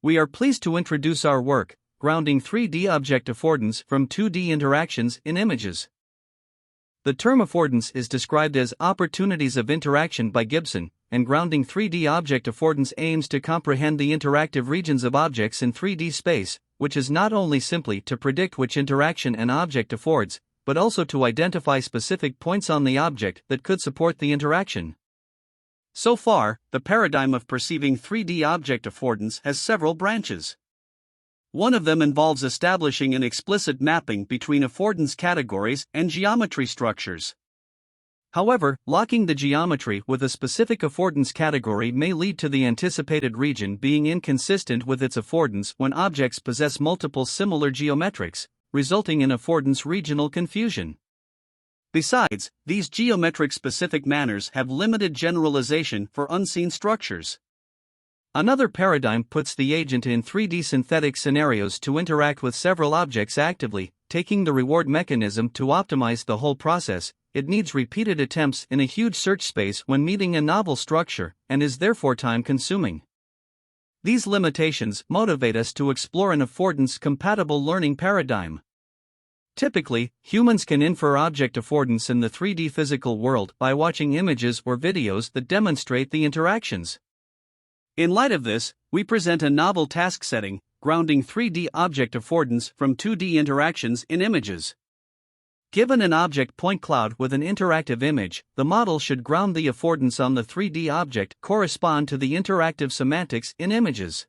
We are pleased to introduce our work, Grounding 3D Object Affordance from 2D Interactions in Images. The term affordance is described as opportunities of interaction by Gibson, and grounding 3D object affordance aims to comprehend the interactive regions of objects in 3D space, which is not only simply to predict which interaction an object affords, but also to identify specific points on the object that could support the interaction. So far, the paradigm of perceiving 3D object affordance has several branches. One of them involves establishing an explicit mapping between affordance categories and geometry structures. However, locking the geometry with a specific affordance category may lead to the anticipated region being inconsistent with its affordance when objects possess multiple similar geometrics, resulting in affordance regional confusion. Besides, these geometric-specific manners have limited generalization for unseen structures. Another paradigm puts the agent in 3D synthetic scenarios to interact with several objects actively, taking the reward mechanism to optimize the whole process. It needs repeated attempts in a huge search space when meeting a novel structure, and is therefore time-consuming. These limitations motivate us to explore an affordance-compatible learning paradigm. Typically, humans can infer object affordance in the 3D physical world by watching images or videos that demonstrate the interactions. In light of this, we present a novel task setting, grounding 3D object affordance from 2D interactions in images. Given an object point cloud with an interactive image, the model should ground the affordance on the 3D object correspond to the interactive semantics in images.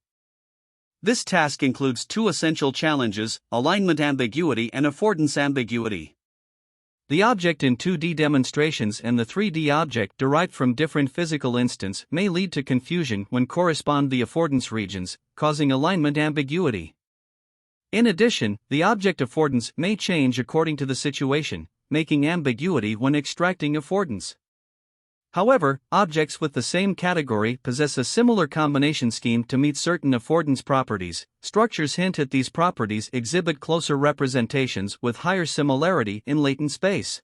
This task includes two essential challenges: alignment ambiguity and affordance ambiguity. The object in 2D demonstrations and the 3D object derived from different physical instance may lead to confusion when correspond the affordance regions, causing alignment ambiguity. In addition, the object affordance may change according to the situation, making ambiguity when extracting affordance. However, objects with the same category possess a similar combination scheme to meet certain affordance properties. Structures hint at these properties exhibit closer representations with higher similarity in latent space.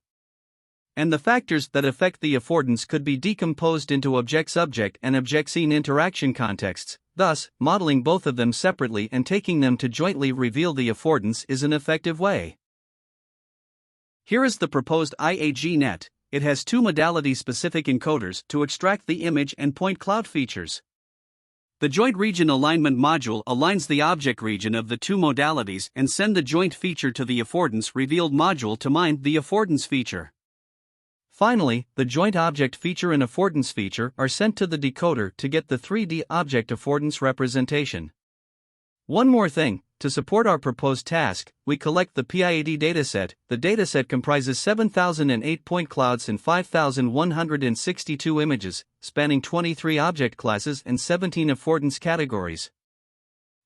And the factors that affect the affordance could be decomposed into object-subject and object-scene interaction contexts. Thus, modeling both of them separately and taking them to jointly reveal the affordance is an effective way. Here is the proposed IAG-net. It has two modality-specific encoders to extract the image and point cloud features. The joint region alignment module aligns the object region of the two modalities and send the joint feature to the affordance revealed module to mine the affordance feature. Finally, the joint object feature and affordance feature are sent to the decoder to get the 3D object affordance representation. One more thing. To support our proposed task, we collect the PIAD dataset. The dataset comprises 7,008 point clouds and 5,162 images, spanning 23 object classes and 17 affordance categories.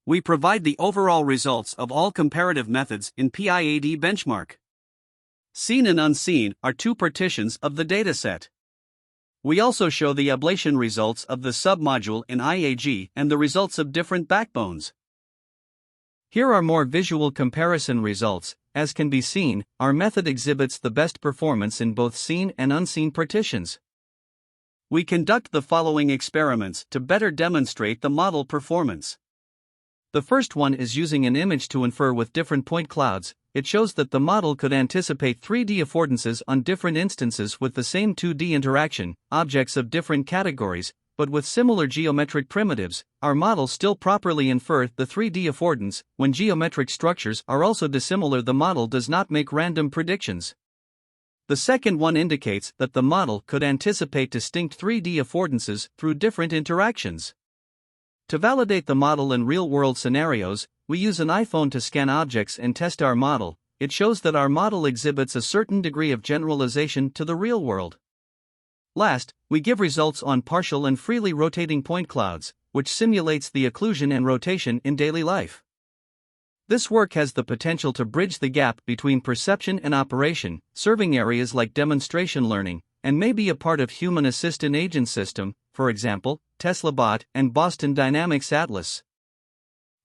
We provide the overall results of all comparative methods in PIAD benchmark. Seen and unseen are two partitions of the dataset. We also show the ablation results of the submodule in IAG and the results of different backbones. Here are more visual comparison results. As can be seen, our method exhibits the best performance in both seen and unseen partitions. We conduct the following experiments to better demonstrate the model performance. The first one is using an image to infer with different point clouds. It shows that the model could anticipate 3D affordances on different instances with the same 2D interaction, objects of different categories, but with similar geometric primitives. Our model still properly infer the 3D affordance. When geometric structures are also dissimilar, the model does not make random predictions. The second one indicates that the model could anticipate distinct 3D affordances through different interactions. To validate the model in real-world scenarios, we use an iPhone to scan objects and test our model. It shows that our model exhibits a certain degree of generalization to the real world. Last, we give results on partial and freely rotating point clouds, which simulates the occlusion and rotation in daily life. This work has the potential to bridge the gap between perception and operation, serving areas like demonstration learning, and may be a part of human assistant agent system, for example, TeslaBot and Boston Dynamics Atlas.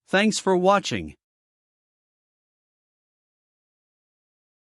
Thanks for watching.